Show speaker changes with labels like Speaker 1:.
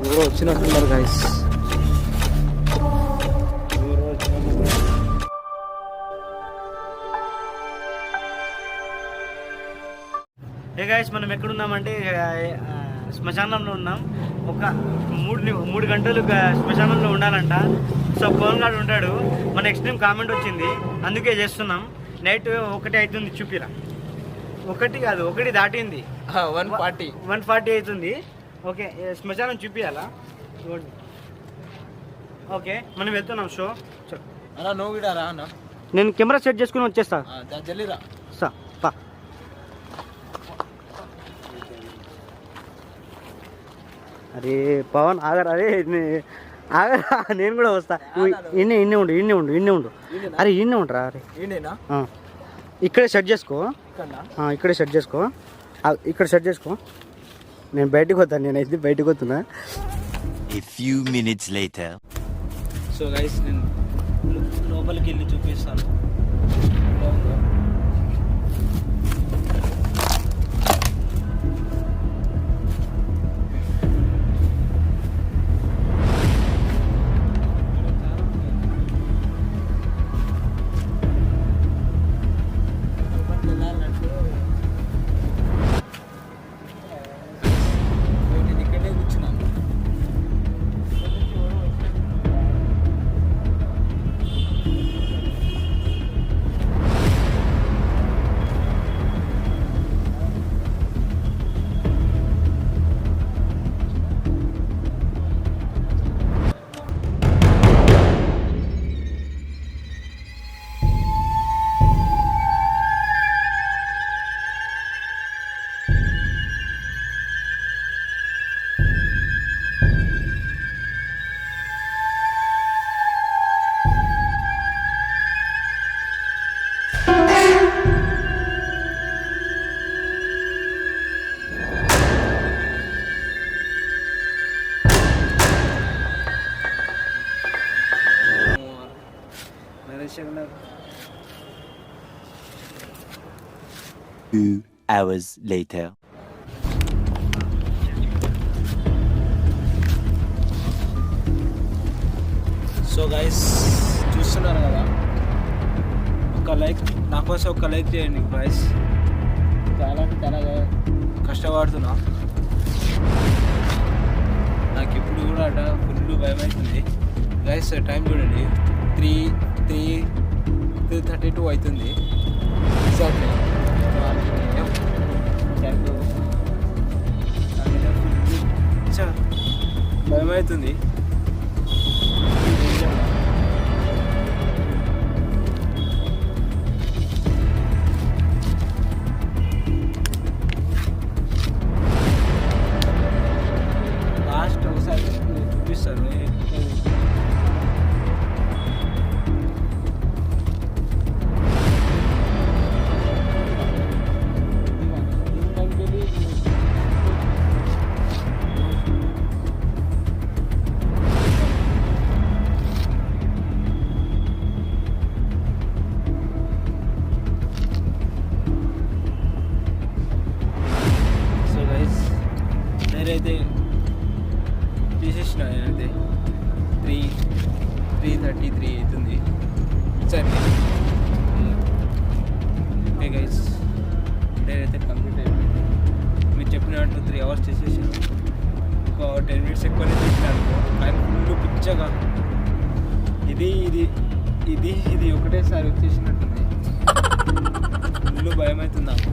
Speaker 1: ఎవరో వచ్చినట్టున్నారు గైస్. ఏ గైస్ మనం ఎక్కడున్నామంటే శ్మశానంలో ఉన్నాం. ఒక 3 గంటలు శ్మశానంలో ఉండాలంట. సో పవన్ గారు ఉంటాడు. మన ఎక్స్ట్రీమ్ కామెంట్ వచ్చింది, అందుకే చేస్తున్నాం. నైట్ 1 అవుతుంది, చూపిరా. 1 కాదు, 1 దాటింది, 140 అవుతుంది. ఓకే, శ్మశానం చూపియాలా? ఓకే, మనం వెళ్తున్నాం. షో
Speaker 2: నువ్వు కూడా రా అన్న.
Speaker 1: నేను కెమెరా సెట్ చేసుకుని వచ్చేస్తా.
Speaker 2: జల్లిరా
Speaker 1: పా. అరే పవన్ ఆగరా, అరే ఆగరా, నేను కూడా వస్తా. ఇన్నే ఉండు. అరే ఇన్నే ఉండరా. అరే ఇక్కడే సెట్ చేసుకో, ఇక్కడే సెట్ చేసుకో, ఇక్కడ సెట్ చేసుకో. నేను బయటకు వస్తాను, నేనైతే బయటకు వస్తున్నా.
Speaker 3: A few minutes later.
Speaker 2: So guys నేను లోపలికి వెళ్ళి చూపిస్తాను.
Speaker 3: Two hours later.
Speaker 2: So guys చూస్తున్నారు కదా, ఒక లైక్ నా కోసం ఒక లైక్ చేయండి గైస్. చాలా కష్టపడుతున్నా. నాకు ఇప్పుడు కూడా ఫుల్ భయం అవుతుంది గైస్. టైం చూడండి, 3:32 అవుతుంది ఎగ్జాక్ట్లీ. భయం అవుతుంది. లాస్ట్ ఒకసారి చూపిస్తాను. నేనైతే తీసేసిన. నేనైతే 3:33 అవుతుంది. సరే ఓకే గైస్, నేనైతే కంప్లీట్ అయిపోయింది. మీరు చెప్పినట్టు 3 అవర్స్ చేసేసాను. ఒక 10 minutes ఎక్కువనే చేసినాను. కానీ ఫుల్ పిచ్చగా ఇది ఒకటేసారి వచ్చేసినట్టుంది. ఫుల్ భయం అవుతుంది నాకు.